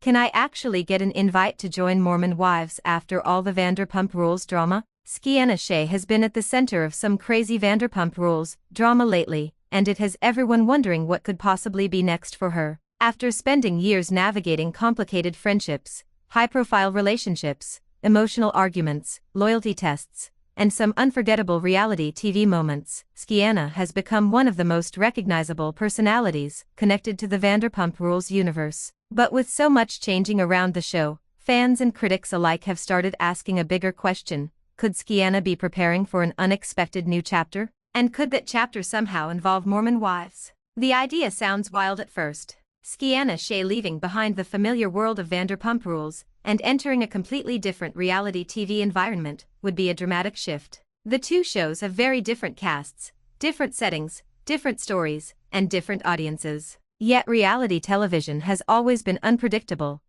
Can I actually get an invite to join Mormon Wives after all the Vanderpump Rules drama? Scheana Shay has been at the center of some crazy Vanderpump Rules drama lately, and it has everyone wondering what could possibly be next for her. After spending years navigating complicated friendships, high-profile relationships, emotional arguments, loyalty tests, and some unforgettable reality TV moments, Scheana has become one of the most recognizable personalities connected to the Vanderpump Rules universe. But with so much changing around the show, fans and critics alike have started asking a bigger question: could Scheana be preparing for an unexpected new chapter? And could that chapter somehow involve Mormon wives? The idea sounds wild at first. Scheana Shay leaving behind the familiar world of Vanderpump Rules and entering a completely different reality TV environment would be a dramatic shift. The two shows have very different casts, different settings, different stories, and different audiences. Yet reality television has always been unpredictable,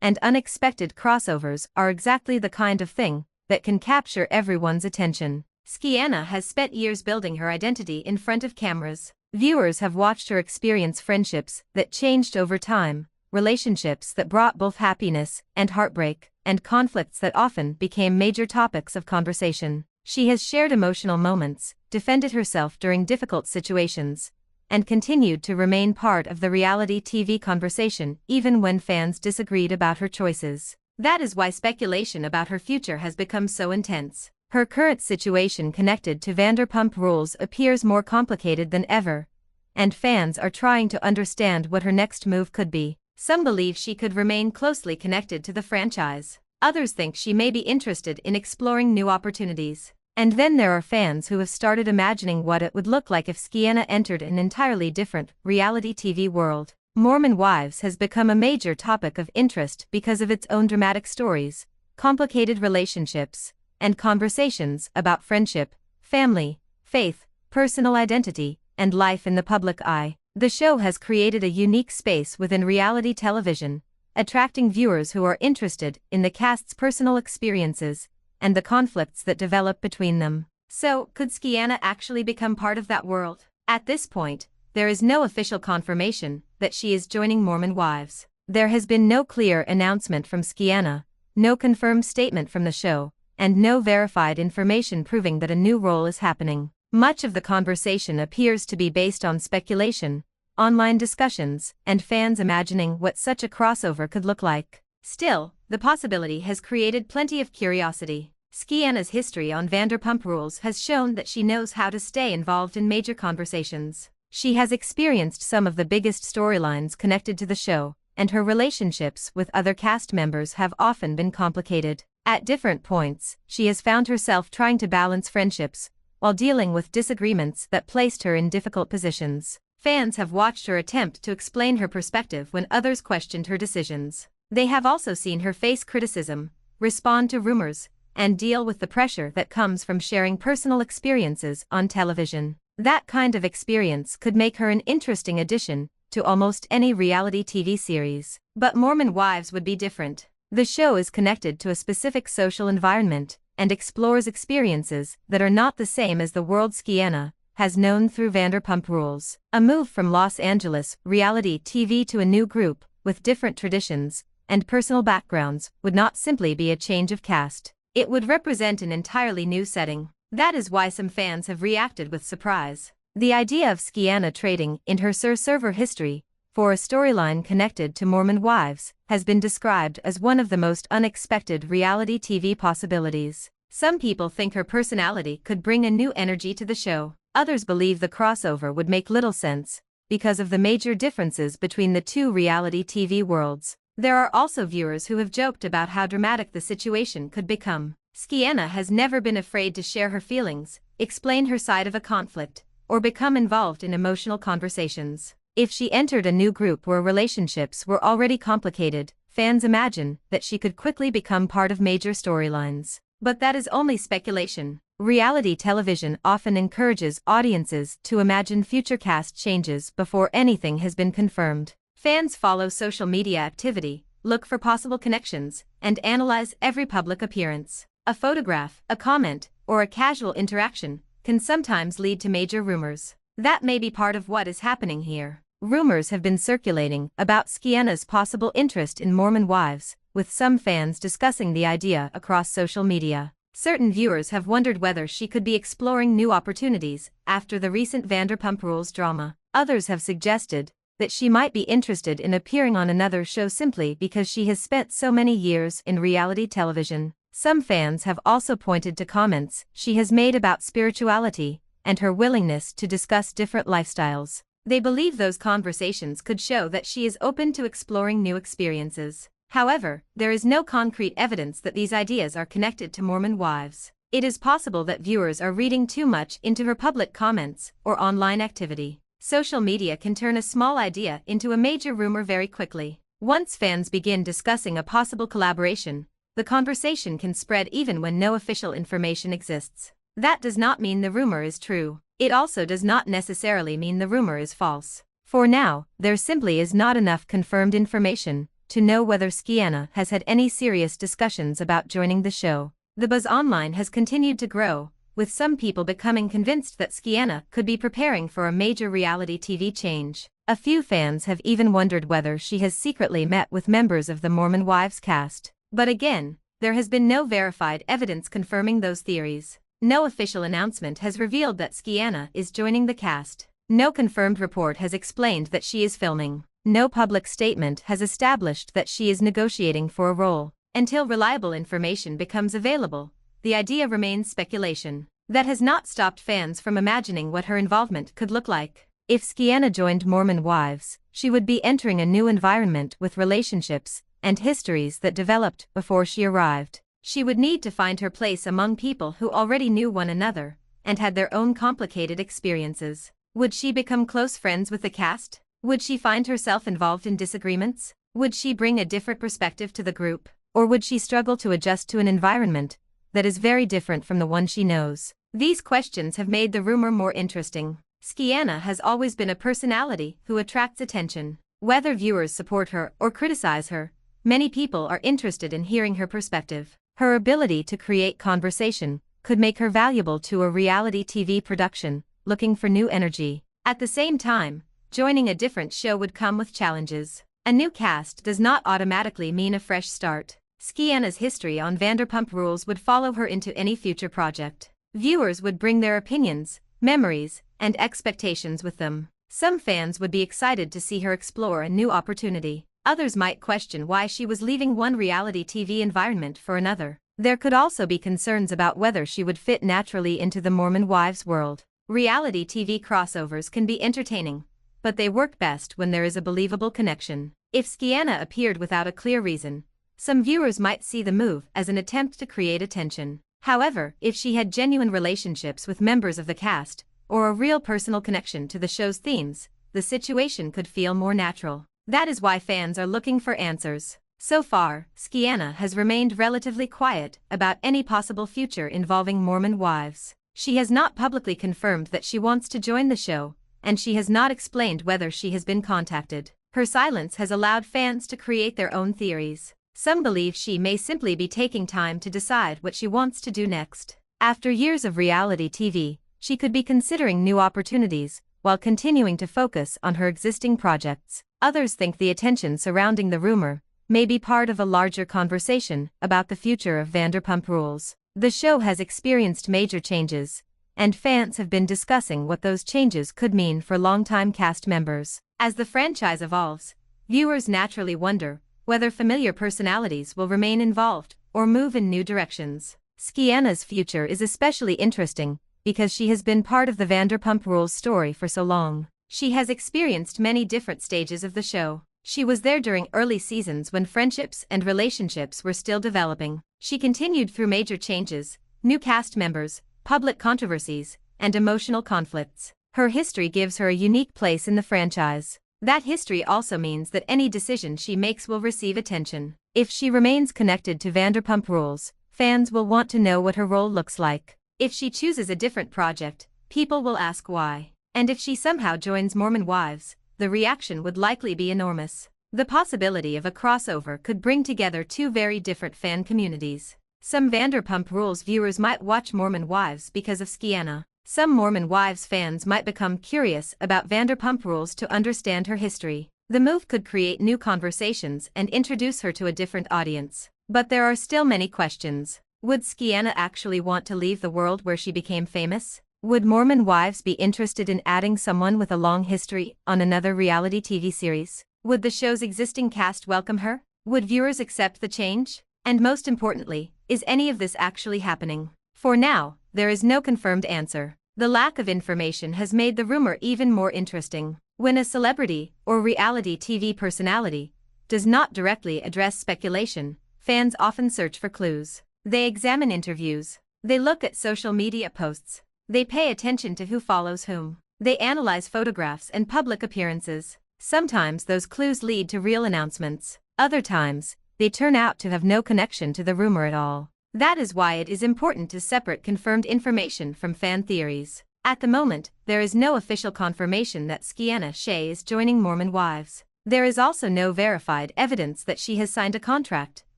and unexpected crossovers are exactly the kind of thing that can capture everyone's attention. Scheana has spent years building her identity in front of cameras. Viewers have watched her experience friendships that changed over time, relationships that brought both happiness and heartbreak, and conflicts that often became major topics of conversation. She has shared emotional moments, defended herself during difficult situations, and continued to remain part of the reality TV conversation even when fans disagreed about her choices. That is why speculation about her future has become so intense. Her current situation connected to Vanderpump Rules appears more complicated than ever, and fans are trying to understand what her next move could be. Some believe she could remain closely connected to the franchise. Others think she may be interested in exploring new opportunities. And then there are fans who have started imagining what it would look like if Scheana entered an entirely different reality TV world. Mormon Wives has become a major topic of interest because of its own dramatic stories, complicated relationships, and conversations about friendship, family, faith, personal identity, and life in the public eye. The show has created a unique space within reality television, attracting viewers who are interested in the cast's personal experiences and the conflicts that develop between them. So, could Scheana actually become part of that world? At this point, there is no official confirmation that she is joining Mormon Wives. There has been no clear announcement from Scheana, no confirmed statement from the show, and no verified information proving that a new role is happening. Much of the conversation appears to be based on speculation, online discussions, and fans imagining what such a crossover could look like. Still, the possibility has created plenty of curiosity. Scheana's history on Vanderpump Rules has shown that she knows how to stay involved in major conversations. She has experienced some of the biggest storylines connected to the show, and her relationships with other cast members have often been complicated. At different points, she has found herself trying to balance friendships while dealing with disagreements that placed her in difficult positions. Fans have watched her attempt to explain her perspective when others questioned her decisions. They have also seen her face criticism, respond to rumors, and deal with the pressure that comes from sharing personal experiences on television. That kind of experience could make her an interesting addition to almost any reality TV series. But Mormon Wives would be different. The show is connected to a specific social environment and explores experiences that are not the same as the world Scheana has known through Vanderpump Rules. A move from Los Angeles reality TV to a new group with different traditions and personal backgrounds would not simply be a change of cast. It would represent an entirely new setting. That is why some fans have reacted with surprise. The idea of Scheana trading in her server history for a storyline connected to Mormon Wives has been described as one of the most unexpected reality TV possibilities. Some people think her personality could bring a new energy to the show. Others believe the crossover would make little sense because of the major differences between the two reality TV worlds. There are also viewers who have joked about how dramatic the situation could become. Scheana has never been afraid to share her feelings, explain her side of a conflict, or become involved in emotional conversations. If she entered a new group where relationships were already complicated, fans imagine that she could quickly become part of major storylines. But that is only speculation. Reality television often encourages audiences to imagine future cast changes before anything has been confirmed. Fans follow social media activity, look for possible connections, and analyze every public appearance. A photograph, a comment, or a casual interaction can sometimes lead to major rumors. That may be part of what is happening here. Rumors have been circulating about Scheana's possible interest in Mormon wives, with some fans discussing the idea across social media. Certain viewers have wondered whether she could be exploring new opportunities after the recent Vanderpump Rules drama. Others have suggested that she might be interested in appearing on another show simply because she has spent so many years in reality television. Some fans have also pointed to comments she has made about spirituality and her willingness to discuss different lifestyles. They believe those conversations could show that she is open to exploring new experiences. However, there is no concrete evidence that these ideas are connected to Mormon wives. It is possible that viewers are reading too much into her public comments or online activity. Social media can turn a small idea into a major rumor very quickly. Once fans begin discussing a possible collaboration, the conversation can spread even when no official information exists. That does not mean the rumor is true. It also does not necessarily mean the rumor is false. For now, there simply is not enough confirmed information to know whether Scheana has had any serious discussions about joining the show. The buzz online has continued to grow, with some people becoming convinced that Scheana could be preparing for a major reality TV change. A few fans have even wondered whether she has secretly met with members of the Mormon Wives cast. But again, there has been no verified evidence confirming those theories. No official announcement has revealed that Scheana is joining the cast. No confirmed report has explained that she is filming. No public statement has established that she is negotiating for a role. Until reliable information becomes available, the idea remains speculation. That has not stopped fans from imagining what her involvement could look like. If Scheana joined Mormon Wives, she would be entering a new environment with relationships and histories that developed before she arrived. She would need to find her place among people who already knew one another and had their own complicated experiences. Would she become close friends with the cast? Would she find herself involved in disagreements? Would she bring a different perspective to the group? Or would she struggle to adjust to an environment that is very different from the one she knows? These questions have made the rumor more interesting. Scheana has always been a personality who attracts attention. Whether viewers support her or criticize her, many people are interested in hearing her perspective. Her ability to create conversation could make her valuable to a reality TV production looking for new energy. At the same time, joining a different show would come with challenges. A new cast does not automatically mean a fresh start. Scheana's history on Vanderpump Rules would follow her into any future project. Viewers would bring their opinions, memories, and expectations with them. Some fans would be excited to see her explore a new opportunity. Others might question why she was leaving one reality TV environment for another. There could also be concerns about whether she would fit naturally into the Mormon Wives world. Reality TV crossovers can be entertaining, but they work best when there is a believable connection. If Scheana appeared without a clear reason, some viewers might see the move as an attempt to create attention. However, if she had genuine relationships with members of the cast, or a real personal connection to the show's themes, the situation could feel more natural. That is why fans are looking for answers. So far, Scheana has remained relatively quiet about any possible future involving Mormon wives. She has not publicly confirmed that she wants to join the show, and she has not explained whether she has been contacted. Her silence has allowed fans to create their own theories. Some believe she may simply be taking time to decide what she wants to do next. After years of reality TV, she could be considering new opportunities, while continuing to focus on her existing projects. Others think the attention surrounding the rumor may be part of a larger conversation about the future of Vanderpump Rules. The show has experienced major changes, and fans have been discussing what those changes could mean for longtime cast members. As the franchise evolves, viewers naturally wonder whether familiar personalities will remain involved or move in new directions. Scheana's future is especially interesting because she has been part of the Vanderpump Rules story for so long. She has experienced many different stages of the show. She was there during early seasons when friendships and relationships were still developing. She continued through major changes, new cast members, public controversies, and emotional conflicts. Her history gives her a unique place in the franchise. That history also means that any decision she makes will receive attention. If she remains connected to Vanderpump Rules, fans will want to know what her role looks like. If she chooses a different project, people will ask why. And if she somehow joins Mormon Wives, the reaction would likely be enormous. The possibility of a crossover could bring together two very different fan communities. Some Vanderpump Rules viewers might watch Mormon Wives because of Scheana. Some Mormon Wives fans might become curious about Vanderpump Rules to understand her history. The move could create new conversations and introduce her to a different audience. But there are still many questions. Would Scheana actually want to leave the world where she became famous? Would Mormon Wives be interested in adding someone with a long history on another reality TV series? Would the show's existing cast welcome her? Would viewers accept the change? And most importantly, is any of this actually happening? For now, there is no confirmed answer. The lack of information has made the rumor even more interesting. When a celebrity or reality TV personality does not directly address speculation, fans often search for clues. They examine interviews. They look at social media posts. They pay attention to who follows whom. They analyze photographs and public appearances. Sometimes those clues lead to real announcements. Other times, they turn out to have no connection to the rumor at all. That is why it is important to separate confirmed information from fan theories. At the moment, there is no official confirmation that Scheana Shay is joining Mormon Wives. There is also no verified evidence that she has signed a contract,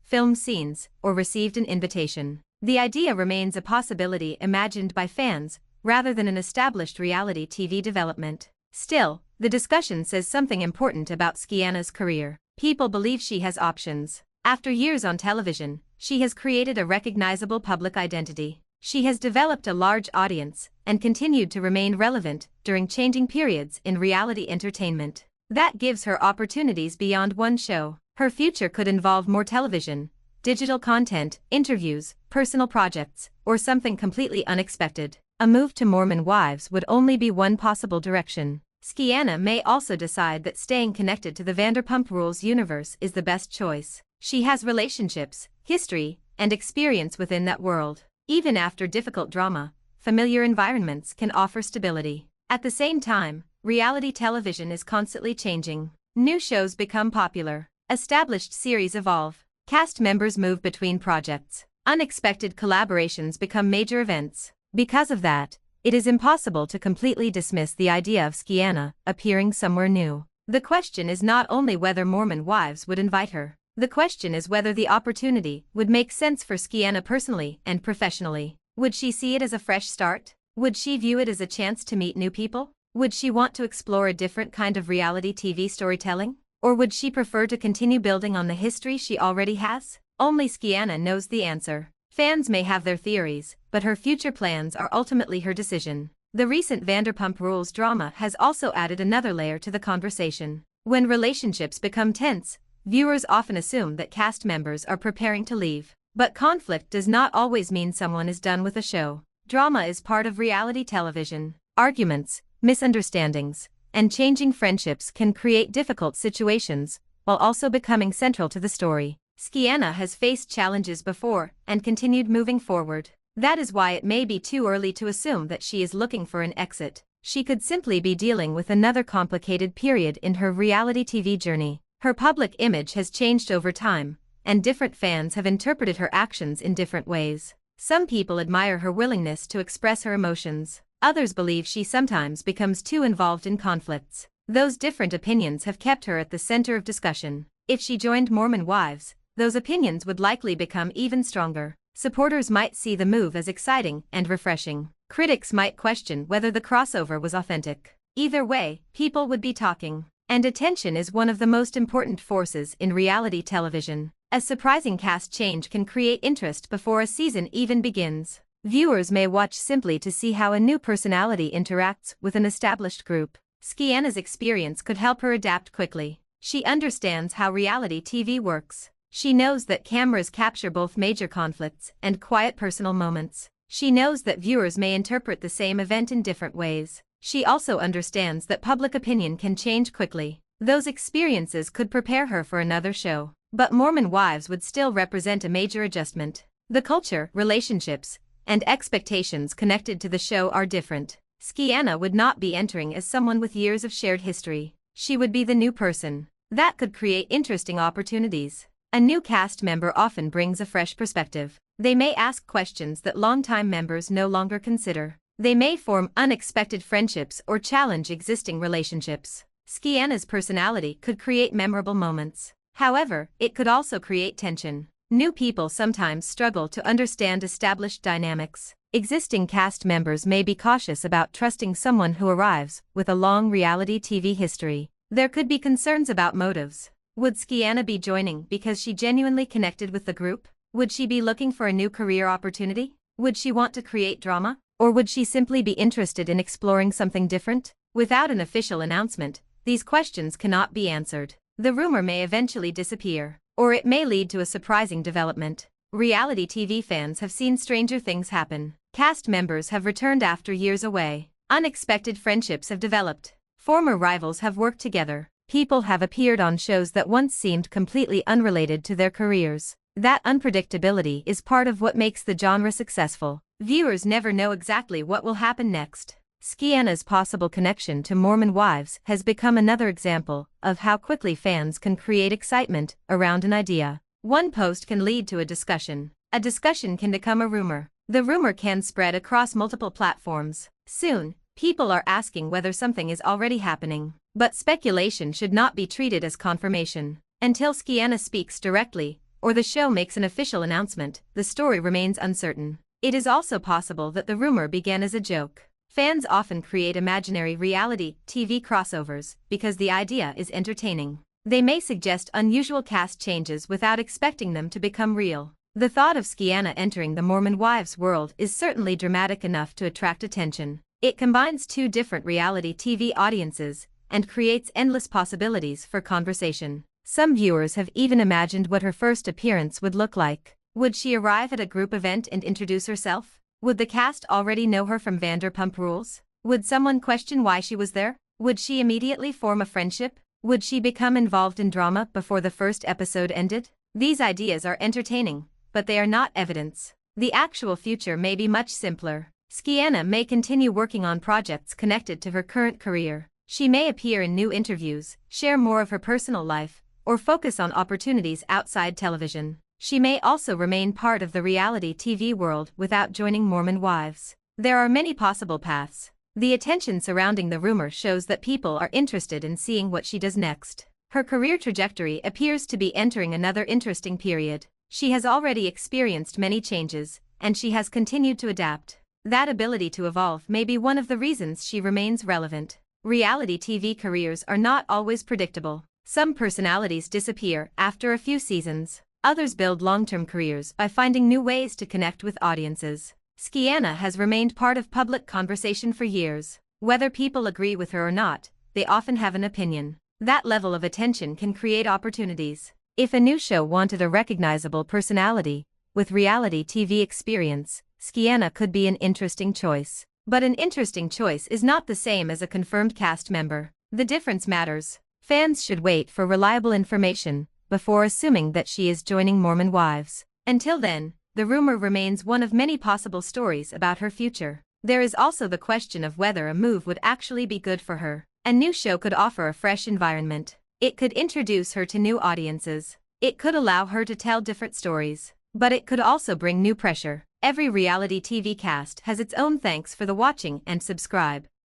filmed scenes, or received an invitation. The idea remains a possibility imagined by fans, rather than an established reality TV development. Still, the discussion says something important about Scheana's career. People believe she has options. After years on television, she has created a recognizable public identity. She has developed a large audience and continued to remain relevant during changing periods in reality entertainment. That gives her opportunities beyond one show. Her future could involve more television, digital content, interviews, personal projects, or something completely unexpected. A move to Mormon Wives would only be one possible direction. Scheana may also decide that staying connected to the Vanderpump Rules universe is the best choice. She has relationships, history, and experience within that world. Even after difficult drama, familiar environments can offer stability. At the same time, reality television is constantly changing. New shows become popular. Established series evolve. Cast members move between projects. Unexpected collaborations become major events. Because of that, it is impossible to completely dismiss the idea of Scheana appearing somewhere new. The question is not only whether Mormon Wives would invite her. The question is whether the opportunity would make sense for Scheana personally and professionally. Would she see it as a fresh start? Would she view it as a chance to meet new people? Would she want to explore a different kind of reality TV storytelling? Or would she prefer to continue building on the history she already has? Only Scheana knows the answer. Fans may have their theories, but her future plans are ultimately her decision. The recent Vanderpump Rules drama has also added another layer to the conversation. When relationships become tense, viewers often assume that cast members are preparing to leave. But conflict does not always mean someone is done with a show. Drama is part of reality television. Arguments, misunderstandings, and changing friendships can create difficult situations, while also becoming central to the story. Scheana has faced challenges before and continued moving forward. That is why it may be too early to assume that she is looking for an exit. She could simply be dealing with another complicated period in her reality TV journey. Her public image has changed over time, and different fans have interpreted her actions in different ways. Some people admire her willingness to express her emotions. Others believe she sometimes becomes too involved in conflicts. Those different opinions have kept her at the center of discussion. If she joined Mormon Wives, those opinions would likely become even stronger. Supporters might see the move as exciting and refreshing. Critics might question whether the crossover was authentic. Either way, people would be talking. And attention is one of the most important forces in reality television. A surprising cast change can create interest before a season even begins. Viewers may watch simply to see how a new personality interacts with an established group. Scheana's experience could help her adapt quickly. She understands how reality TV works. She knows that cameras capture both major conflicts and quiet personal moments. She knows that viewers may interpret the same event in different ways. She also understands that public opinion can change quickly. Those experiences could prepare her for another show. But Mormon Wives would still represent a major adjustment. The culture, relationships, and expectations connected to the show are different. Scheana would not be entering as someone with years of shared history. She would be the new person. That could create interesting opportunities. A new cast member often brings a fresh perspective. They may ask questions that longtime members no longer consider. They may form unexpected friendships or challenge existing relationships. Scheana's personality could create memorable moments. However, it could also create tension. New people sometimes struggle to understand established dynamics. existing cast members may be cautious about trusting someone who arrives with a long reality TV history. There could be concerns about motives. Would Scheana be joining because she genuinely connected with the group? Would she be looking for a new career opportunity? Would she want to create drama? Or would she simply be interested in exploring something different? Without an official announcement, these questions cannot be answered. The rumor may eventually disappear, or it may lead to a surprising development. Reality TV fans have seen stranger things happen. Cast members have returned after years away. Unexpected friendships have developed. Former rivals have worked together. People have appeared on shows that once seemed completely unrelated to their careers. That unpredictability is part of what makes the genre successful. Viewers never know exactly what will happen next. Scheana's possible connection to Mormon wives has become another example of how quickly fans can create excitement around an idea. One post can lead to a discussion. A discussion can become a rumor. The rumor can spread across multiple platforms. Soon, people are asking whether something is already happening. But speculation should not be treated as confirmation. Until Scheana speaks directly, or the show makes an official announcement, the story remains uncertain. It is also possible that the rumor began as a joke. Fans often create imaginary reality TV crossovers because the idea is entertaining. They may suggest unusual cast changes without expecting them to become real. The thought of Scheana entering the Mormon wives world is certainly dramatic enough to attract attention. It combines two different reality TV audiences and creates endless possibilities for conversation. Some viewers have even imagined what her first appearance would look like. Would she arrive at a group event and introduce herself? Would the cast already know her from Vanderpump Rules? Would someone question why she was there? Would she immediately form a friendship? Would she become involved in drama before the first episode ended? These ideas are entertaining, but they are not evidence. The actual future may be much simpler. Scheana may continue working on projects connected to her current career. She may appear in new interviews, share more of her personal life, or focus on opportunities outside television. She may also remain part of the reality TV world without joining Mormon wives. There are many possible paths. The attention surrounding the rumor shows that people are interested in seeing what she does next. Her career trajectory appears to be entering another interesting period. She has already experienced many changes, and she has continued to adapt. That ability to evolve may be one of the reasons she remains relevant. Reality TV careers are not always predictable. Some personalities disappear after a few seasons. Others build long-term careers by finding new ways to connect with audiences. Scheana has remained part of public conversation for years. Whether people agree with her or not, they often have an opinion. That level of attention can create opportunities. If a new show wanted a recognizable personality with reality TV experience, Scheana could be an interesting choice. But an interesting choice is not the same as a confirmed cast member. The difference matters. Fans should wait for reliable information before assuming that she is joining Mormon wives. Until then, the rumor remains one of many possible stories about her future. There is also the question of whether a move would actually be good for her. A new show could offer a fresh environment. It could introduce her to new audiences. It could allow her to tell different stories. But it could also bring new pressure. Every reality TV cast has its own. Thanks for the watching and subscribe.